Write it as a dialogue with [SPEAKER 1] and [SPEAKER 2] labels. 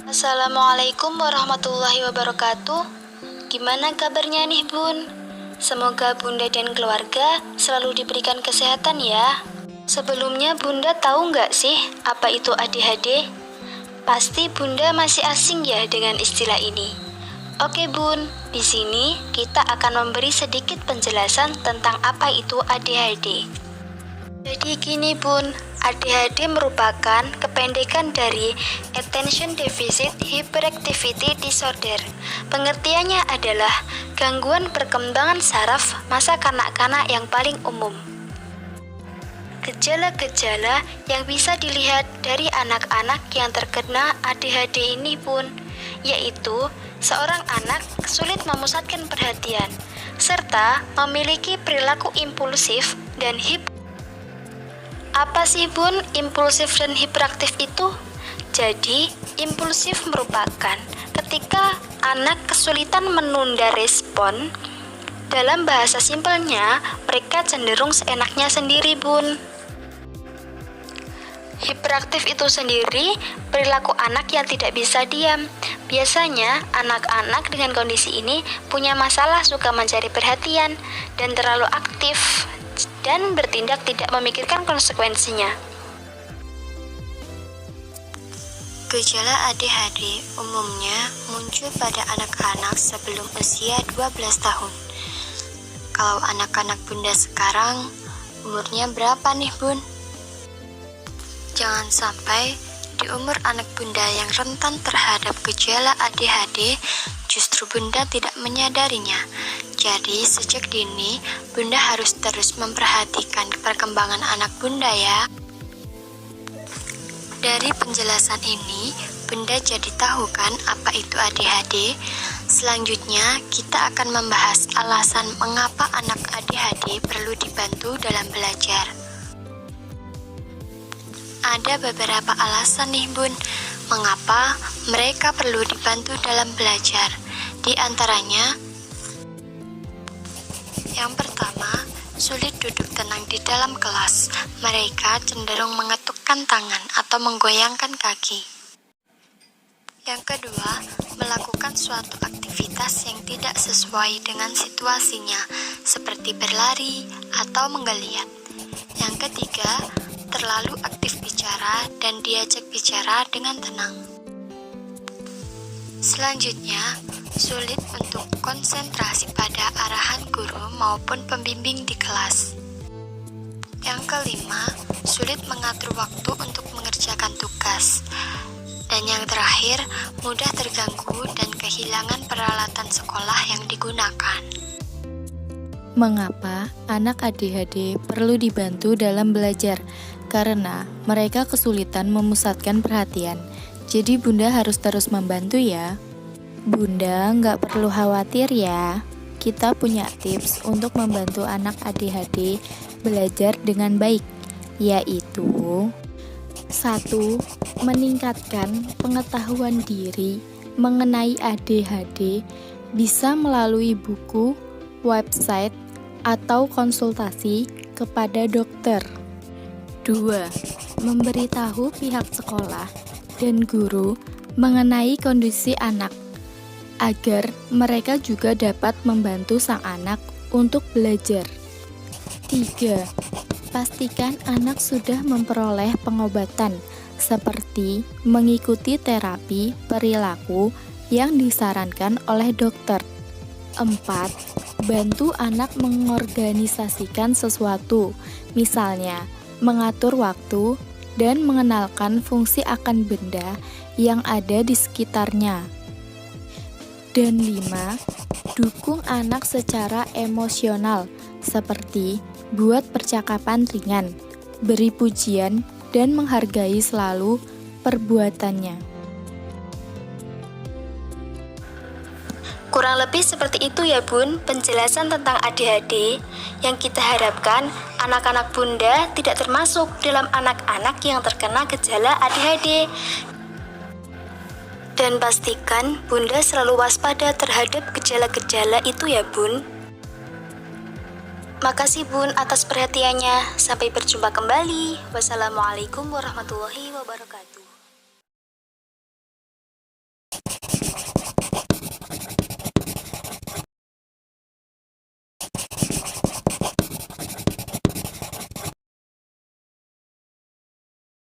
[SPEAKER 1] Assalamualaikum warahmatullahi wabarakatuh. Gimana kabarnya nih Bun? Semoga Bunda dan keluarga selalu diberikan kesehatan ya. Sebelumnya Bunda tahu nggak sih apa itu ADHD? Pasti Bunda masih asing ya dengan istilah ini. Oke Bun, di sini kita akan memberi sedikit penjelasan tentang apa itu ADHD. Jadi gini Bun, ADHD merupakan kependekan dari Attention Deficit Hyperactivity Disorder. Pengertiannya adalah gangguan perkembangan saraf masa kanak-kanak yang paling umum. Gejala-gejala yang bisa dilihat dari anak-anak yang terkena ADHD ini Bun, yaitu seorang anak sulit memusatkan perhatian, serta memiliki perilaku impulsif dan Apa sih Bun impulsif dan hiperaktif itu? Jadi, impulsif merupakan ketika anak kesulitan menunda respon. Dalam bahasa simpelnya, mereka cenderung seenaknya sendiri Bun. Hiperaktif itu sendiri perilaku anak yang tidak bisa diam. Biasanya, anak-anak dengan kondisi ini punya masalah suka mencari perhatian dan terlalu aktif dan bertindak tidak memikirkan konsekuensinya. Gejala ADHD umumnya muncul pada anak-anak sebelum usia 12 tahun. Kalau anak-anak Bunda sekarang, umurnya berapa nih Bun? Jangan sampai di umur anak Bunda yang rentan terhadap gejala ADHD, justru Bunda tidak menyadarinya. Jadi, sejak dini, Bunda harus terus memperhatikan perkembangan anak Bunda ya. Dari penjelasan ini, Bunda jadi tahu kan apa itu ADHD? Selanjutnya, kita akan membahas alasan mengapa anak ADHD perlu dibantu dalam belajar. Ada beberapa alasan nih Bun, mengapa mereka perlu dibantu dalam belajar. Di antaranya, yang pertama, sulit duduk tenang di dalam kelas. Mereka cenderung mengetukkan tangan atau menggoyangkan kaki. Yang kedua, melakukan suatu aktivitas yang tidak sesuai dengan situasinya, seperti berlari atau menggeliat. Yang ketiga, terlalu aktif bicara dan diajak bicara dengan tenang. Selanjutnya, sulit untuk konsentrasi pada arahan guru maupun pembimbing di kelas. Yang kelima, sulit mengatur waktu untuk mengerjakan tugas. Dan yang terakhir, mudah terganggu dan kehilangan peralatan sekolah yang digunakan.
[SPEAKER 2] Mengapa anak ADHD perlu dibantu dalam belajar? Karena mereka kesulitan memusatkan perhatian. Jadi Bunda harus terus membantu ya. Bunda nggak perlu khawatir ya. Kita punya tips untuk membantu anak ADHD belajar dengan baik, yaitu 1. Meningkatkan pengetahuan diri mengenai ADHD bisa melalui buku, website, atau konsultasi kepada dokter. 2. Memberitahu pihak sekolah dan guru mengenai kondisi anak, agar mereka juga dapat membantu sang anak untuk belajar. 3. Pastikan anak sudah memperoleh pengobatan, seperti mengikuti terapi perilaku yang disarankan oleh dokter. 4. Bantu anak mengorganisasikan sesuatu, misalnya mengatur waktu dan mengenalkan fungsi akan benda yang ada di sekitarnya. Dan 5. Dukung anak secara emosional, seperti buat percakapan ringan, beri pujian, dan menghargai selalu perbuatannya.
[SPEAKER 1] Kurang lebih seperti itu ya Bun, penjelasan tentang ADHD yang kita harapkan anak-anak Bunda tidak termasuk dalam anak-anak yang terkena gejala ADHD. Dan pastikan Bunda selalu waspada terhadap gejala-gejala itu ya Bun. Makasih Bun atas perhatiannya. Sampai berjumpa kembali. Wassalamualaikum warahmatullahi wabarakatuh.